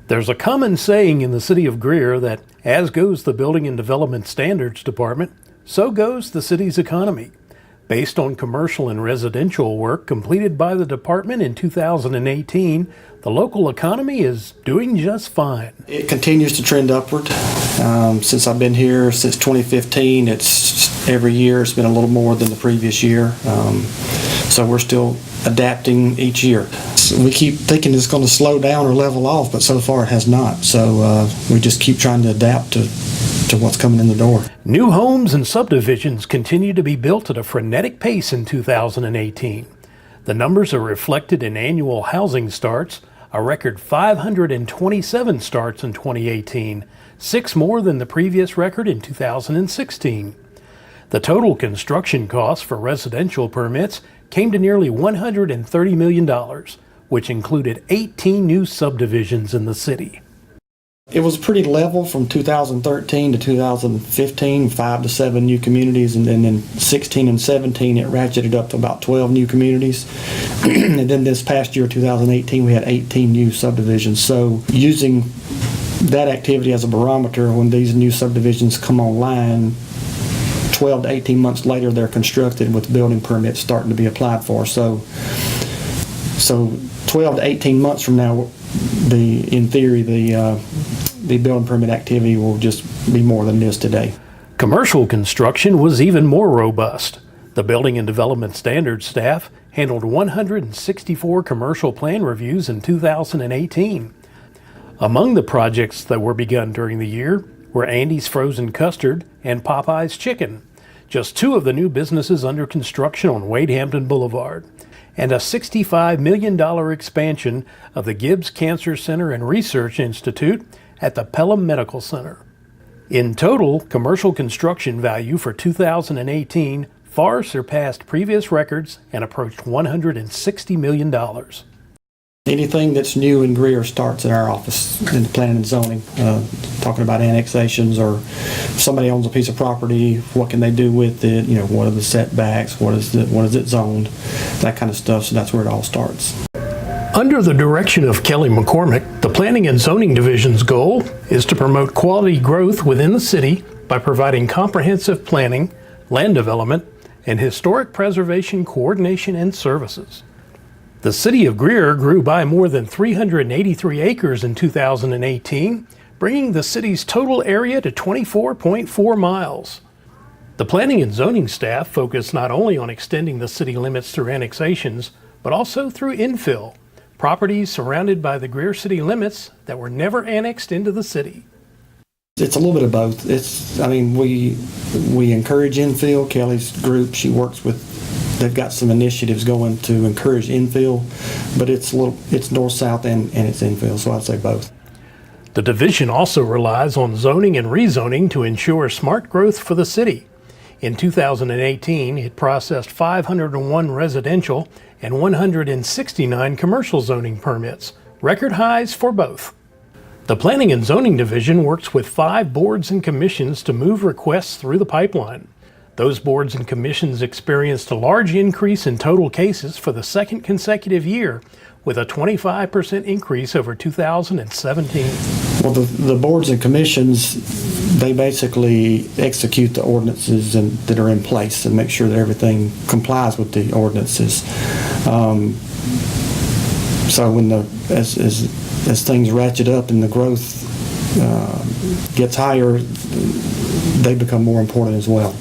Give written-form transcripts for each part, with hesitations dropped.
There's a common saying in the city of Greer that as goes the Building and Development Standards Department, so goes the city's economy. Based on commercial and residential work completed by the department in 2018, the local economy is doing just fine. It continues to trend upward. Since I've been here since 2015, it's every year it's been a little more than the previous year. So we're still adapting each year. So we keep thinking it's going to slow down or level off, but so far it has not. So we just keep trying to adapt to what's coming in the door. New homes and subdivisions continue to be built at a frenetic pace in 2018. The numbers are reflected in annual housing starts, a record 527 starts in 2018, 6 more than the previous record in 2016. The total construction cost for residential permits came to nearly $130 million, which included 18 new subdivisions in the city. It was pretty level from 2013 to 2015, 5 to 7 new communities, and then in 16 and 17 it ratcheted up to about 12 new communities. And then this past year, 2018, we had 18 new subdivisions. So using that activity as a barometer, when these new subdivisions come online, 12 to 18 months later they're constructed with building permits starting to be applied for. So 12 to 18 months from now, in theory, the building permit activity will just be more than it is today. Commercial construction was even more robust. The Building and Development Standards staff handled 164 commercial plan reviews in 2018. Among the projects that were begun during the year were Andy's Frozen Custard and Popeye's Chicken, just 2 of the new businesses under construction on Wade Hampton Boulevard, and a $65 million expansion of the Gibbs Cancer Center and Research Institute at the Pelham Medical Center. In total, commercial construction value for 2018 far surpassed previous records and approached $160 million. Anything that's new in Greer starts at our office in the planning and zoning. Talking about annexations, or if somebody owns a piece of property, what can they do with it? What are the setbacks? What is it zoned? That kind of stuff. So that's where it all starts. Under the direction of Kelly McCormick, the Planning and Zoning Division's goal is to promote quality growth within the city by providing comprehensive planning, land development, and historic preservation coordination and services. The city of Greer grew by more than 383 acres in 2018, bringing the city's total area to 24.4 miles. The planning and zoning staff focused not only on extending the city limits through annexations, but also through infill, properties surrounded by the Greer city limits that were never annexed into the city. It's a little bit of both. We encourage infill. Kelly's group, she works with, they've got some initiatives going to encourage infill, but it's north-south and it's infill, so I'd say both. The division also relies on zoning and rezoning to ensure smart growth for the city. In 2018, it processed 501 residential and 169 commercial zoning permits, record highs for both. The Planning and Zoning Division works with 5 boards and commissions to move requests through the pipeline. Those boards and commissions experienced a large increase in total cases for the second consecutive year, with a 25% increase over 2017. Well, the boards and commissions, they basically execute the ordinances that are in place and make sure that everything complies with the ordinances. So as things ratchet up and the growth gets higher, they become more important as well.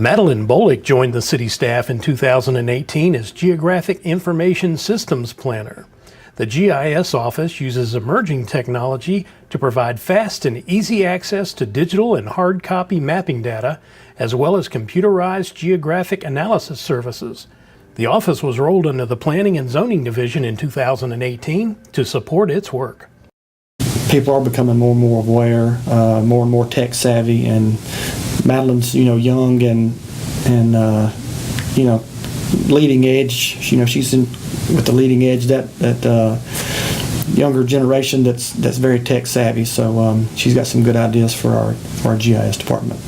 Madeline Bolick joined the city staff in 2018 as Geographic Information Systems Planner. The GIS office uses emerging technology to provide fast and easy access to digital and hard copy mapping data, as well as computerized geographic analysis services. The office was rolled under the Planning and Zoning Division in 2018 to support its work. People are becoming more and more aware, more and more tech savvy, and Madeline's, young and leading edge. She's with the leading edge that younger generation that's very tech savvy. So she's got some good ideas for our GIS department.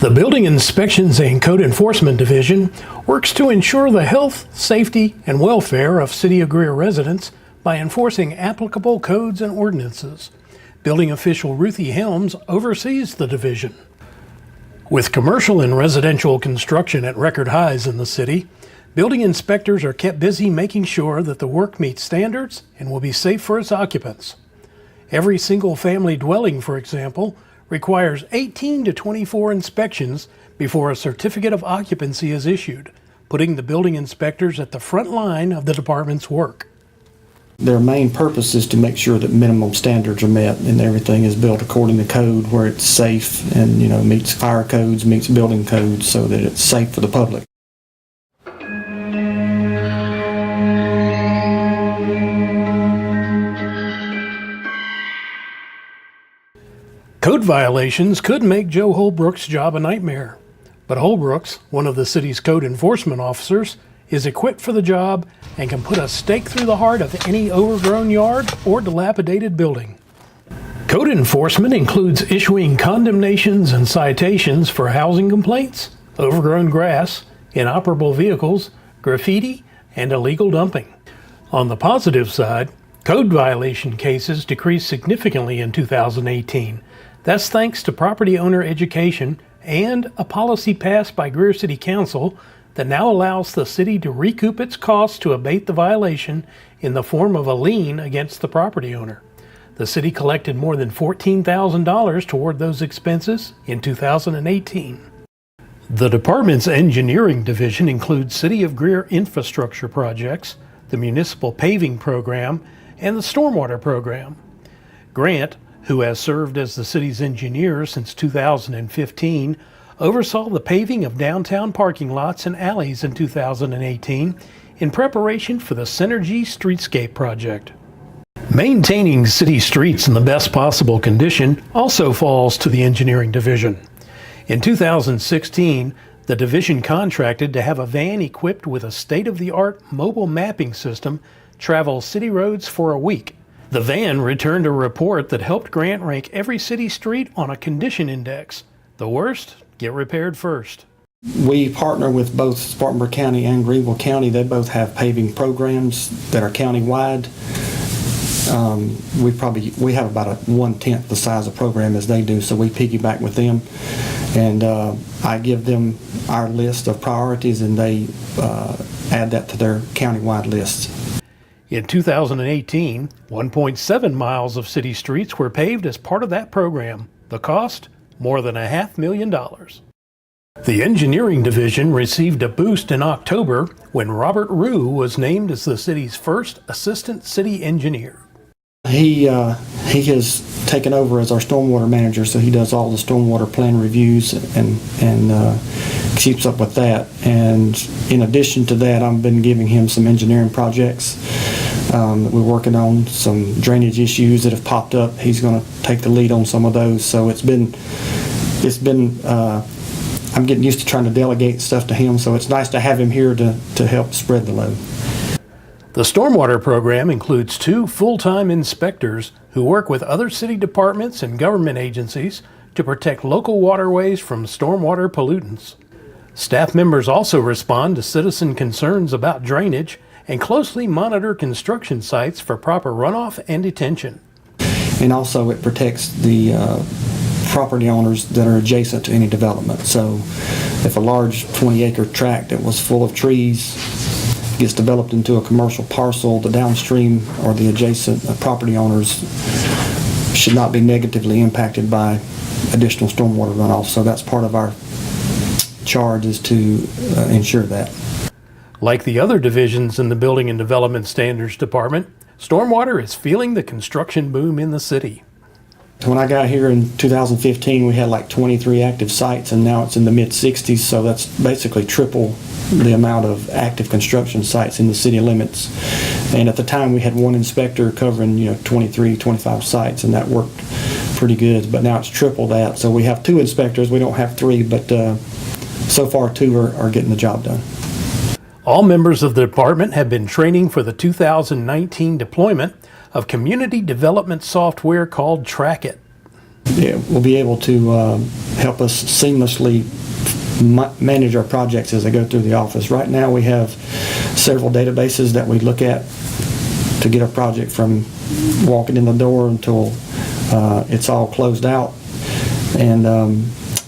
The Building Inspections and Code Enforcement Division works to ensure the health, safety, and welfare of City of Greer residents by enforcing applicable codes and ordinances. Building official Ruthie Helms oversees the division. With commercial and residential construction at record highs in the city, building inspectors are kept busy making sure that the work meets standards and will be safe for its occupants. Every single-family dwelling, for example, requires 18 to 24 inspections before a certificate of occupancy is issued, putting the building inspectors at the front line of the department's work. Their main purpose is to make sure that minimum standards are met and everything is built according to code where it's safe and, meets fire codes, meets building codes so that it's safe for the public. Code violations could make Joe Holbrook's job a nightmare. But Holbrook's, one of the city's code enforcement officers, is equipped for the job and can put a stake through the heart of any overgrown yard or dilapidated building. Code enforcement includes issuing condemnations and citations for housing complaints, overgrown grass, inoperable vehicles, graffiti, and illegal dumping. On the positive side, code violation cases decreased significantly in 2018. That's thanks to property owner education and a policy passed by Greer City Council that now allows the city to recoup its costs to abate the violation in the form of a lien against the property owner. The city collected more than $14,000 toward those expenses in 2018. The department's engineering division includes City of Greer infrastructure projects, the municipal paving program, and the stormwater program. Grant, who has served as the city's engineer since 2015, oversaw the paving of downtown parking lots and alleys in 2018 in preparation for the Synergy Streetscape project. Maintaining city streets in the best possible condition also falls to the engineering division. In 2016, the division contracted to have a van equipped with a state-of-the-art mobile mapping system travel city roads for a week. The van returned a report that helped Grant rank every city street on a condition index. The worst get repaired first. We partner with both Spartanburg County and Greenville County. They both have paving programs that are county-wide. We have about 1/10 the size of program as they do, so we piggyback with them. And I give them our list of priorities, and they add that to their county-wide list. In 2018, 1.7 miles of city streets were paved as part of that program. The cost? More than $500,000. The engineering division received a boost in October when Robert Rue was named as the city's first assistant city engineer. He has taken over as our stormwater manager, so he does all the stormwater plan reviews and keeps up with that. And in addition to that, I've been giving him some engineering projects. We're working on some drainage issues that have popped up. He's going to take the lead on some of those. So it's been I'm getting used to trying to delegate stuff to him, so it's nice to have him here to help spread the load. The Stormwater Program includes 2 full-time inspectors who work with other city departments and government agencies to protect local waterways from stormwater pollutants. Staff members also respond to citizen concerns about drainage and closely monitor construction sites for proper runoff and detention. And also it protects the property owners that are adjacent to any development. So if a large 20-acre tract that was full of trees gets developed into a commercial parcel, the downstream or the adjacent property owners should not be negatively impacted by additional stormwater runoff. So that's part of our charge, is to ensure that. Like the other divisions in the Building and Development Standards Department, Stormwater is feeling the construction boom in the city. When I got here in 2015, we had like 23 active sites, and now it's in the mid-60s, so that's basically triple the amount of active construction sites in the city limits. And at the time, we had one inspector covering 23, 25 sites, and that worked pretty good. But now it's triple that, so we have 2 inspectors. We don't have 3, but so far 2 are getting the job done. All members of the department have been training for the 2019 deployment of community development software called Trackit. Yeah, we'll be able to help us seamlessly manage our projects as they go through the office. Right now we have several databases that we look at to get a project from walking in the door until it's all closed out. And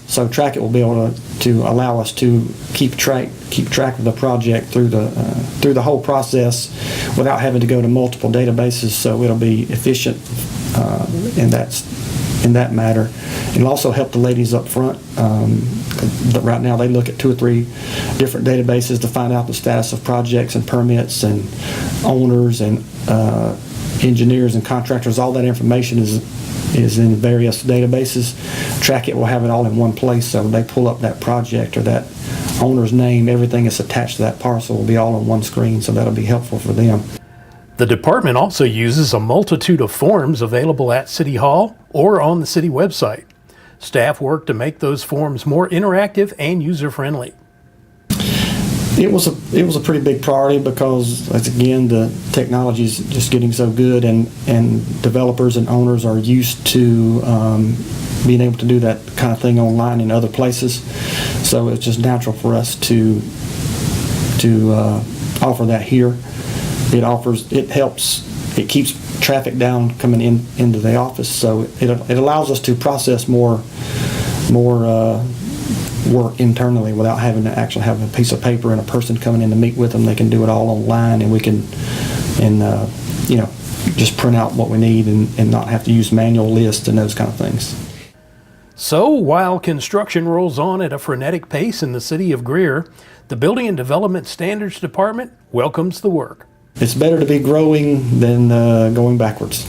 so Trackit will be able to allow us to keep track of the project through the whole process without having to go to multiple databases. So it'll be efficient in that matter. It'll also help the ladies up front. Right now they look at 2 or 3 different databases to find out the status of projects and permits and owners and engineers and contractors. All that information is in various databases. Trackit will have it all in one place, so when they pull up that project or that owner's name, everything that's attached to that parcel will be all on one screen, so that'll be helpful for them. The department also uses a multitude of forms available at City Hall or on the city website. Staff work to make those forms more interactive and user-friendly. It was a pretty big priority because, again, the technology is just getting so good, and developers and owners are used to being able to do that kind of thing online in other places. So it's just natural for us to offer that here. It keeps traffic down coming into the office, so it allows us to process more work internally without having to actually have a piece of paper and a person coming in to meet with them. They can do it all online, and we can just print out what we need and not have to use manual lists and those kind of things. So while construction rolls on at a frenetic pace in the city of Greer, the Building and Development Standards Department welcomes the work. It's better to be growing than going backwards.